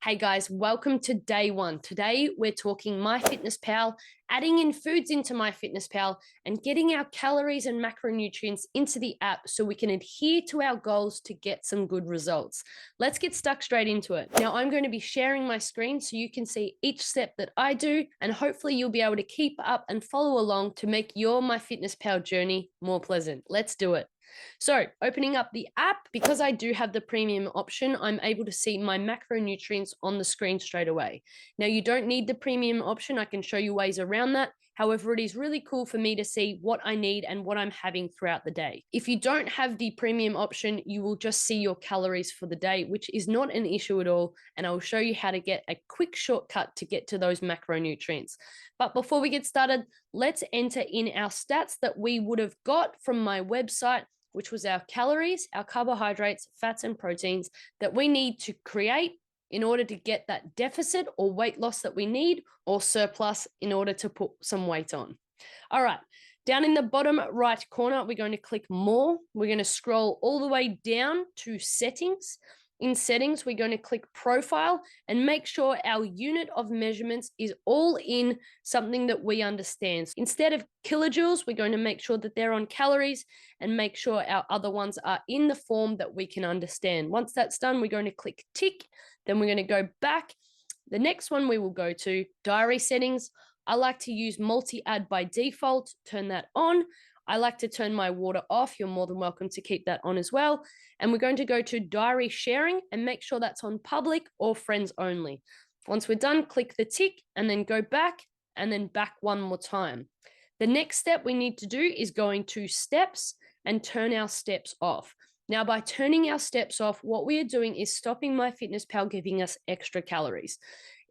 Hey guys, welcome to day one. Today we're talking MyFitnessPal, adding in foods into MyFitnessPal, and getting our calories and macronutrients into the app so we can adhere to our goals to get some good results. Let's get stuck straight into it. Now I'm going to be sharing my screen so you can see each step that I do, and hopefully you'll be able to keep up and follow along to make your MyFitnessPal journey more pleasant. Let's do it. So opening up the app, because I do have the premium option, I'm able to see my macronutrients on the screen straight away. Now you don't need the premium option. I can show you ways around that. However, it is really cool for me to see what I need and what I'm having throughout the day. If you don't have the premium option, you will just see your calories for the day, which is not an issue at all. And I'll show you how to get a quick shortcut to get to those macronutrients. But before we get started, let's enter in our stats that we would have got from my website, which was our calories, our carbohydrates, fats, and proteins that we need to create in order to get that deficit or weight loss that we need, or surplus in order to put some weight on. All right, down in the bottom right corner, we're going to click more. We're going to scroll all the way down to settings. In settings, we're going to click profile and make sure our unit of measurements is all in something that we understand. Instead of kilojoules, we're going to make sure that they're on calories and make sure our other ones are in the form that we can understand. Once that's done, we're going to click tick. Then we're going to go back. The next one we will go to diary settings. I like to use multi-add by default, turn that on. I like to turn my water off. You're more than welcome to keep that on as well. And we're going to go to diary sharing and make sure that's on public or friends only. Once we're done, click the tick and then go back and then back one more time. The next step we need to do is going to steps and turn our steps off. Now, by turning our steps off, what we are doing is stopping MyFitnessPal giving us extra calories.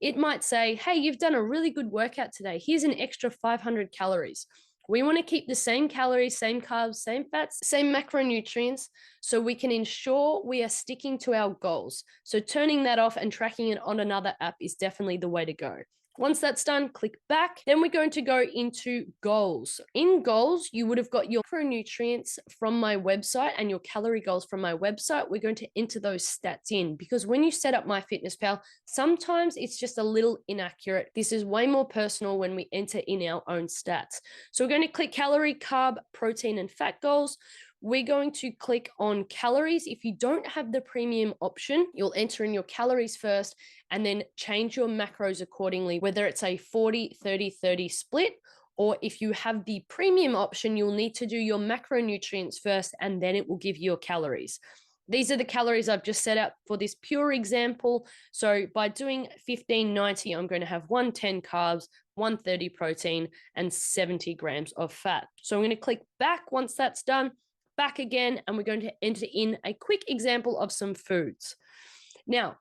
It might say, hey, you've done a really good workout today. Here's an extra 500 calories. We want to keep the same calories, same carbs, same fats, same macronutrients, so we can ensure we are sticking to our goals. So turning that off and tracking it on another app is definitely the way to go. Once that's done, click back. Then we're going to go into goals. In goals, you would have got your macronutrients from my website and your calorie goals from my website. We're going to enter those stats in because when you set up MyFitnessPal, sometimes it's just a little inaccurate. This is way more personal when we enter in our own stats. So we're going to click calorie, carb, protein, and fat goals. We're going to click on calories. If you don't have the premium option, you'll enter in your calories first and then change your macros accordingly, whether it's a 40-30-30 split, or if you have the premium option, you'll need to do your macronutrients first and then it will give you your calories. These are the calories I've just set out for this pure example. So by doing 1590, I'm going to have 110 carbs, 130 protein, and 70 grams of fat. So I'm going to click back once that's done, back again, and we're going to enter in a quick example of some foods. Now,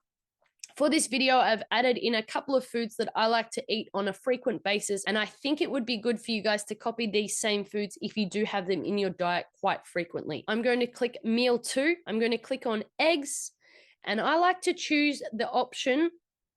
for this video, I've added in a couple of foods that I like to eat on a frequent basis, and I think it would be good for you guys to copy these same foods if you do have them in your diet quite frequently. I'm going to click meal 2. I'm going to click on eggs, and I like to choose the option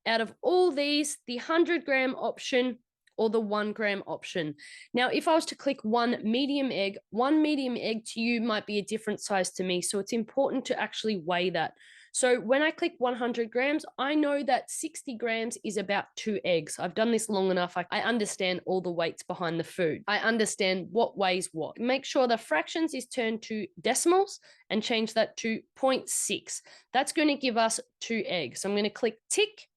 out of all these, the 100-gram option or the 1-gram option. Now, if I was to click one medium egg to you might be a different size to me, so it's important to actually weigh that. So when I click 100 grams, I know that 60 grams is about 2 eggs. I've done this long enough. I understand all the weights behind the food. I understand what weighs what. Make sure the fractions is turned to decimals and change that to 0.6. That's going to give us 2 eggs. So I'm going to click tick.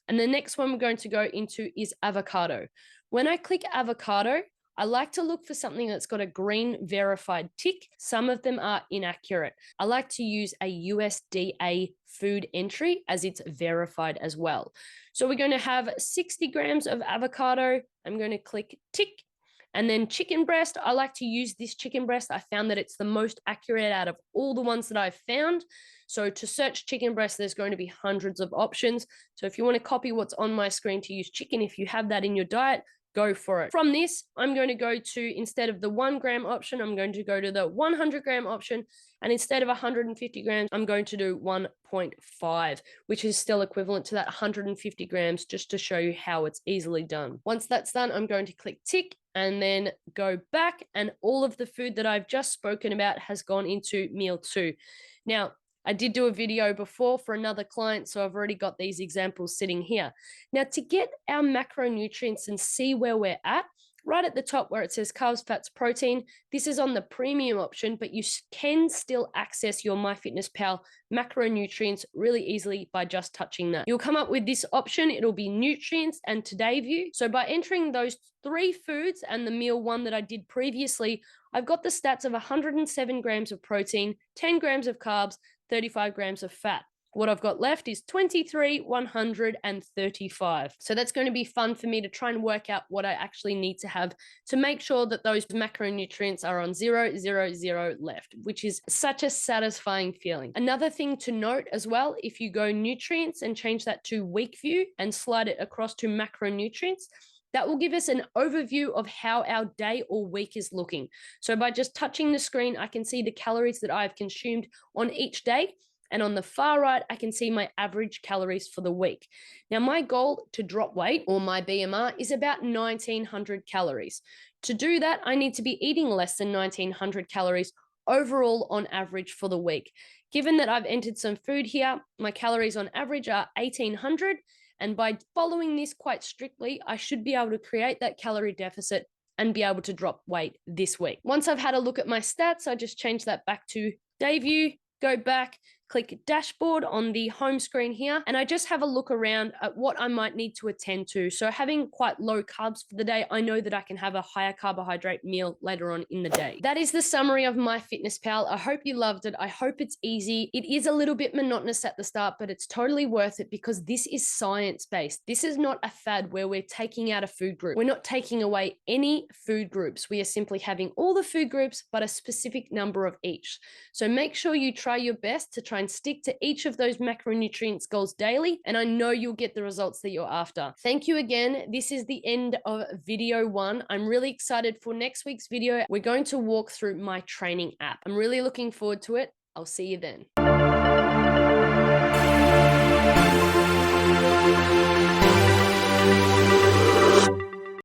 And the next one we're going to go into is avocado. When I click avocado, I like to look for something that's got a green verified tick. Some of them are inaccurate. I like to use a USDA food entry as it's verified as well. So we're going to have 60 grams of avocado. I'm going to click tick. And then chicken breast, I like to use this chicken breast. I found that it's the most accurate out of all the ones that I've found. So to search chicken breast, there's going to be hundreds of options. So if you want to copy what's on my screen to use chicken, if you have that in your diet, go for it. From this, I'm going to go to, instead of the 1-gram option, I'm going to go to the 100-gram option. And instead of 150 grams, I'm going to do 1.5, which is still equivalent to that 150 grams, just to show you how it's easily done. Once that's done, I'm going to click tick and then go back. And all of the food that I've just spoken about has gone into meal 2. Now, I did do a video before for another client, so I've already got these examples sitting here. Now, to get our macronutrients and see where we're at, right at the top where it says carbs, fats, protein, this is on the premium option, but you can still access your MyFitnessPal macronutrients really easily by just touching that. You'll come up with this option. It'll be nutrients and today view. So by entering those 3 foods and the meal one that I did previously, I've got the stats of 107 grams of protein, 10 grams of carbs, 35 grams of fat. What I've got left is 23, 135. So that's going to be fun for me to try and work out what I actually need to have to make sure that those macronutrients are on 0, 0, 0 left, which is such a satisfying feeling. Another thing to note as well, if you go nutrients and change that to week view and slide it across to macronutrients, that will give us an overview of how our day or week is looking. So by just touching the screen, I can see the calories that I've consumed on each day. And on the far right, I can see my average calories for the week. Now, my goal to drop weight, or my BMR, is about 1900 calories. To do that, I need to be eating less than 1900 calories overall on average for the week. Given that I've entered some food here, my calories on average are 1800. And by following this quite strictly, I should be able to create that calorie deficit and be able to drop weight this week. Once I've had a look at my stats, I just change that back to day view, go back, click dashboard on the home screen here, and I just have a look around at what I might need to attend to. So having quite low carbs for the day, I know that I can have a higher carbohydrate meal later on in the day. That is the summary of MyFitnessPal. I hope you loved it. I hope it's easy. It is a little bit monotonous at the start, but it's totally worth it because this is science-based. This is not a fad where we're taking out a food group. We're not taking away any food groups. We are simply having all the food groups, but a specific number of each. So make sure you try your best to try and stick to each of those macronutrients goals daily, and I know you'll get the results that you're after. Thank you again. This is the end of video 1. I'm really excited for next week's video. We're going to walk through my training app. I'm really looking forward to it. I'll see you then.